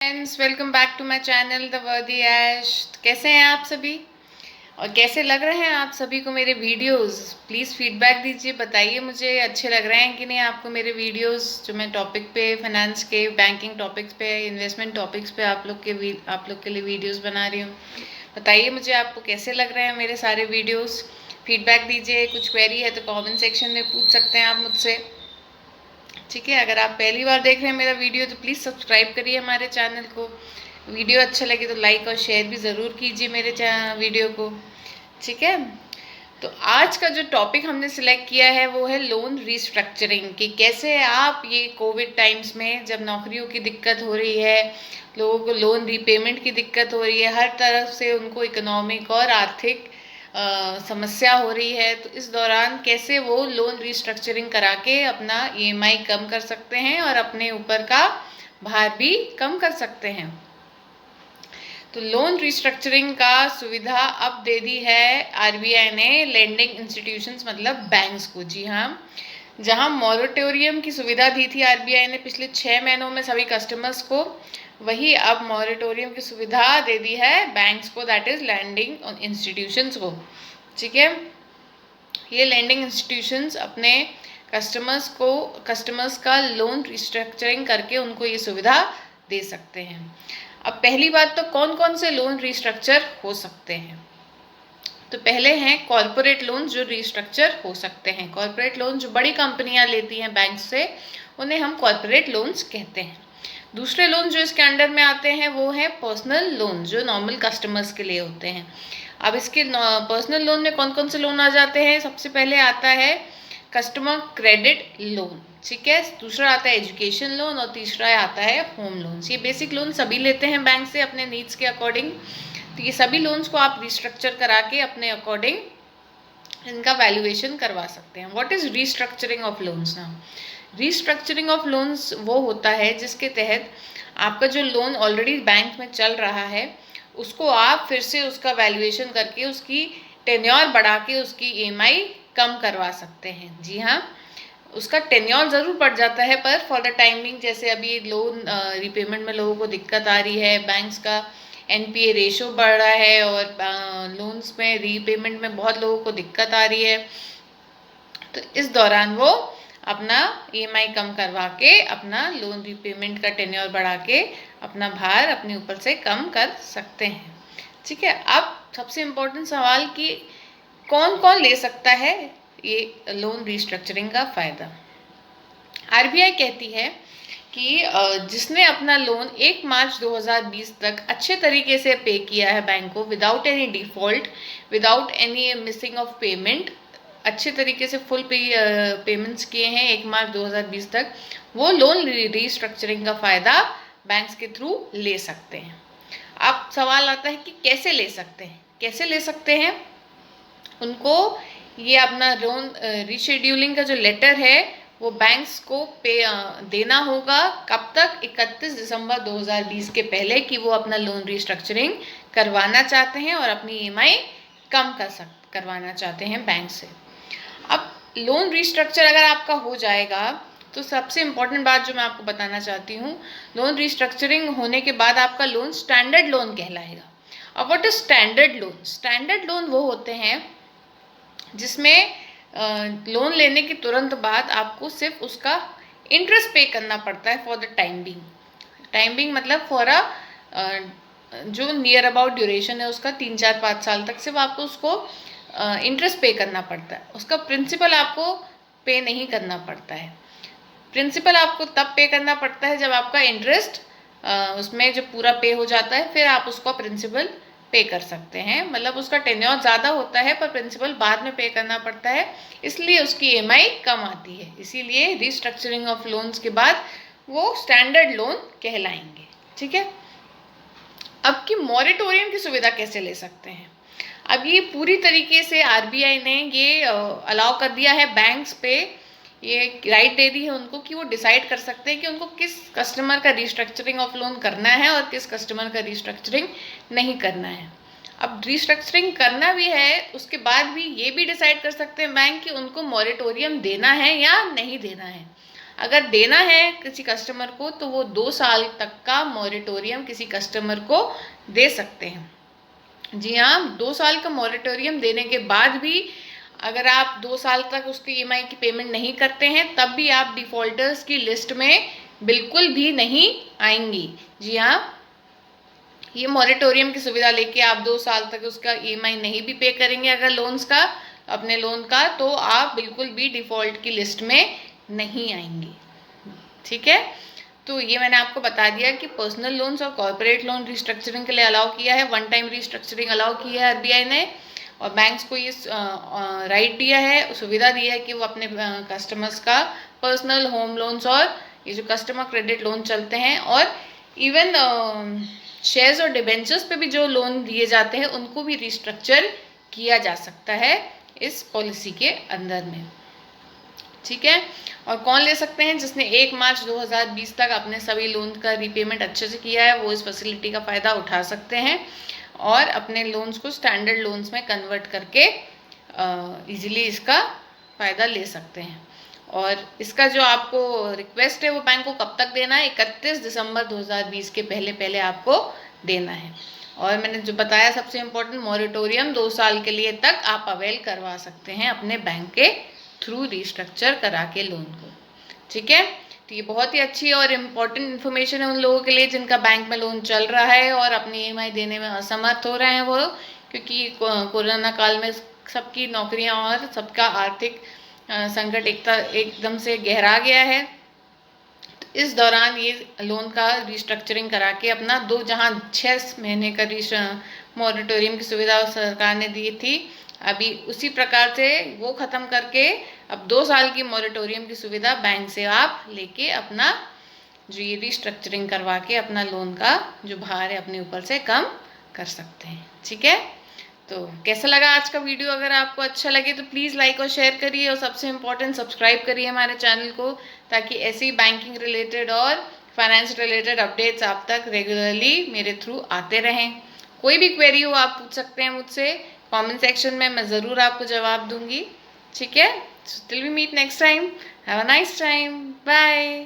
Friends, welcome back to my channel the वर्दी ऐश। कैसे हैं आप सभी और कैसे लग रहे हैं आप सभी को मेरे वीडियोस? प्लीज़ फीडबैक दीजिए, बताइए मुझे अच्छे लग रहे हैं कि नहीं आपको मेरे वीडियोस, जो मैं टॉपिक पे फाइनेंस के, बैंकिंग टॉपिक्स पे, इन्वेस्टमेंट टॉपिक्स पे आप लोग के लिए वीडियोस बना रही हूँ। बताइए मुझे आपको कैसे लग रहे हैं मेरे सारे वीडियोज़। फीडबैक दीजिए। कुछ क्वेरी है तो कॉमेंट सेक्शन में पूछ सकते हैं आप मुझसे, ठीक है। अगर आप पहली बार देख रहे हैं मेरा वीडियो तो प्लीज़ सब्सक्राइब करिए हमारे चैनल को। वीडियो अच्छा लगे तो लाइक और शेयर भी ज़रूर कीजिए मेरे वीडियो को, ठीक है। तो आज का जो टॉपिक हमने सिलेक्ट किया है वो है लोन रिस्ट्रक्चरिंग, कि कैसे आप ये कोविड टाइम्स में जब नौकरियों की दिक्कत हो रही है, लोगों को लोन रीपेमेंट की दिक्कत हो रही है, हर तरफ से उनको इकोनॉमिक और आर्थिक समस्या हो रही है, तो इस दौरान कैसे वो लोन रिस्ट्रक्चरिंग करा के अपना ईएमआई कम कर सकते हैं और अपने ऊपर का भार भी कम कर सकते हैं। तो लोन रिस्ट्रक्चरिंग का सुविधा अब दे दी है आरबीआई ने लेंडिंग इंस्टीट्यूशंस मतलब बैंक्स को। जी हाँ, जहां मॉरेटोरियम की सुविधा दी थी आरबीआई ने पिछले 6 महीनों में सभी कस्टमर्स को, वही अब मॉरेटोरियम की सुविधा दे दी है बैंक्स को, दैट इज लैंडिंग इंस्टीट्यूशंस को, ठीक है। ये लैंडिंग इंस्टीट्यूशंस अपने कस्टमर्स का लोन रिस्ट्रक्चरिंग करके उनको ये सुविधा दे सकते हैं। अब पहली बात तो कौन कौन से लोन रिस्ट्रक्चर हो सकते हैं, तो पहले हैं कॉरपोरेट लोन जो रिस्ट्रक्चर हो सकते हैं। कॉरपोरेट लोन जो बड़ी कंपनियां लेती हैं बैंक से, उन्हें हम कॉरपोरेट लोन्स कहते हैं। दूसरे लोन जो इसके अंडर में आते हैं वो है पर्सनल लोन, जो नॉर्मल कस्टमर्स के लिए होते हैं। अब इसके पर्सनल लोन में कौन कौन से लोन आ जाते हैं? सबसे पहले आता है कस्टमर क्रेडिट लोन, ठीक है। दूसरा आता है एजुकेशन लोन और तीसरा आता है होम लोन्स। ये बेसिक लोन सभी लेते हैं बैंक से अपने नीड्स के अकॉर्डिंग। तो ये सभी लोन्स को आप रिस्ट्रक्चर करा के अपने अकॉर्डिंग इनका वैल्यूएशन करवा सकते हैं। What is restructuring of loans? ना, रिस्ट्रक्चरिंग ऑफ लोन्स वो होता है जिसके तहत आपका जो लोन ऑलरेडी बैंक में चल रहा है उसको आप फिर से उसका वैल्यूएशन करके उसकी टेन्योर बढ़ा के उसकी ईएमआई कम करवा सकते हैं। जी हाँ, उसका टेन्योर ज़रूर बढ़ जाता है, पर फॉर द टाइमिंग जैसे अभी लोन रिपेमेंट में लोगों को दिक्कत आ रही है, बैंक्स का एनपीए रेशो बढ़ रहा है और लोन्स में रीपेमेंट में बहुत लोगों को दिक्कत आ रही है, तो इस दौरान वो अपना ईएमआई कम करवा के अपना लोन रीपेमेंट का टेन्योर बढ़ा के अपना भार अपने ऊपर से कम कर सकते हैं, ठीक है। अब सबसे इम्पोर्टेंट सवाल कि कौन कौन ले सकता है ये लोन रिस्ट्रक्चरिंग का फ़ायदा? आरबीआई कहती है कि जिसने अपना लोन 1 मार्च 2020 तक अच्छे तरीके से पे किया है बैंक को, without any default, without any missing of payment, अच्छे तरीके से फुल पेमेंट्स किए हैं 1 मार्च 2020 तक, वो लोन रिस्ट्रक्चरिंग का फ़ायदा बैंक्स के थ्रू ले सकते हैं। अब सवाल आता है कि कैसे ले सकते हैं? कैसे ले सकते हैं? उनको ये अपना लोन रीशेड्यूलिंग का जो लेटर है वो बैंक्स को देना होगा। कब तक? 31 दिसंबर 2020 के पहले, कि वो अपना लोन रिस्ट्रक्चरिंग करवाना चाहते हैं और अपनी ईएमआई कम करवाना चाहते हैं बैंक से। अब लोन रिस्ट्रक्चर अगर आपका हो जाएगा तो सबसे इम्पोर्टेंट बात जो मैं आपको बताना चाहती हूँ, लोन रिस्ट्रक्चरिंग होने के बाद आपका लोन स्टैंडर्ड लोन कहलाएगा। अब what is standard loan? Standard loan वो होते हैं जिसमें लोन लेने के तुरंत बाद आपको सिर्फ उसका इंटरेस्ट पे करना पड़ता है फॉर द टाइम बिंग मतलब फॉर जो नियर अबाउट ड्यूरेशन है उसका 3-4-5 साल तक सिर्फ आपको उसको इंटरेस्ट पे करना पड़ता है। उसका प्रिंसिपल आपको पे नहीं करना पड़ता है। प्रिंसिपल आपको तब पे करना पड़ता है जब आपका इंटरेस्ट उसमें जब पूरा पे हो जाता है, फिर आप उसका प्रिंसिपल पे कर सकते हैं। मतलब उसका टेन्योर ज़्यादा होता है पर प्रिंसिपल बाद में पे करना पड़ता है, इसलिए उसकी ईएमआई कम आती है। इसीलिए रिस्ट्रक्चरिंग ऑफ लोन्स के बाद वो स्टैंडर्ड लोन कहलाएंगे, ठीक है। अब की मॉरेटोरियम की सुविधा कैसे ले सकते हैं? अब ये पूरी तरीके से आरबीआई ने ये अलाउ कर दिया है बैंक्स पे, ये राइट दे दी है उनको कि वो डिसाइड कर सकते हैं कि उनको किस कस्टमर का रिस्ट्रक्चरिंग ऑफ लोन करना है और किस कस्टमर का रिस्ट्रक्चरिंग नहीं करना है। अब रिस्ट्रक्चरिंग करना भी है, उसके बाद भी ये भी डिसाइड कर सकते हैं बैंक कि उनको मॉरेटोरियम देना है या नहीं देना है। अगर देना है किसी कस्टमर को तो वो 2 साल तक का मॉरेटोरियम किसी कस्टमर को दे सकते हैं। जी हाँ, 2 साल का मॉरेटोरियम देने के बाद भी अगर आप 2 साल तक उसकी ईएमआई की पेमेंट नहीं करते हैं तब भी आप डिफॉल्टर्स की लिस्ट में बिल्कुल भी नहीं आएंगी। जी हाँ, ये मॉरेटोरियम की सुविधा लेके आप 2 साल तक उसका ईएमआई नहीं भी पे करेंगे अगर लोन्स का, अपने लोन का, तो आप बिल्कुल भी डिफॉल्ट की लिस्ट में नहीं आएंगी। ठीक है, तो ये मैंने आपको बता दिया कि पर्सनल लोन्स और कॉर्पोरेट लोन रिस्ट्रक्चरिंग के लिए अलाउ किया है, वन टाइम रिस्ट्रक्चरिंग अलाउ की है आरबीआई ने, और बैंक्स को ये राइट दिया है, सुविधा दी है कि वो अपने कस्टमर्स का पर्सनल होम लोन्स और ये जो कस्टमर क्रेडिट लोन चलते हैं और इवन शेयर्स और डिबेंचर्स पे भी जो लोन दिए जाते हैं उनको भी रिस्ट्रक्चर किया जा सकता है इस पॉलिसी के अंदर में। ठीक है, और कौन ले सकते हैं? जिसने 1 मार्च 2020 तक अपने सभी लोन का रीपेमेंट अच्छे से किया है वो इस फैसिलिटी का फ़ायदा उठा सकते हैं और अपने लोन्स को स्टैंडर्ड लोन्स में कन्वर्ट करके इजीली इसका फ़ायदा ले सकते हैं। और इसका जो आपको रिक्वेस्ट है वो बैंक को कब तक देना है? 31 दिसंबर 2020 के पहले पहले आपको देना है। और मैंने जो बताया सबसे इम्पोर्टेंट, मॉरेटोरियम 2 साल के लिए तक आप अवेल करवा सकते हैं अपने बैंक के थ्रू रिस्ट्रक्चर करा के लोन को। ठीक है, तो ये बहुत ही अच्छी और इम्पोर्टेंट इन्फॉर्मेशन है उन लोगों के लिए जिनका बैंक में लोन चल रहा है और अपनी ईएमआई देने में असमर्थ हो रहे हैं वो, क्योंकि कोरोना काल में सबकी नौकरियां और सबका आर्थिक संकट एकदम से गहरा गया है। तो इस दौरान ये लोन का रिस्ट्रक्चरिंग करा के अपना जहाँ 6 महीने का मॉरेटोरियम की सुविधा सरकार ने दी थी, अभी उसी प्रकार से वो ख़त्म करके अब 2 साल की मॉरेटोरियम की सुविधा बैंक से आप लेके अपना जो ये रिस्ट्रक्चरिंग करवा के अपना लोन का जो भार है अपने ऊपर से कम कर सकते हैं। ठीक है, तो कैसा लगा आज का वीडियो? अगर आपको अच्छा लगे तो प्लीज़ लाइक और शेयर करिए और सबसे इम्पोर्टेंट सब्सक्राइब करिए हमारे चैनल को, ताकि ऐसी बैंकिंग रिलेटेड और फाइनेंस रिलेटेड अपडेट्स आप तक रेगुलरली मेरे थ्रू आते रहें। कोई भी क्वेरी हो आप पूछ सकते हैं मुझसे कमेंट सेक्शन में, मैं ज़रूर आपको जवाब दूंगी। ठीक है, till we meet next time, have a nice time, bye.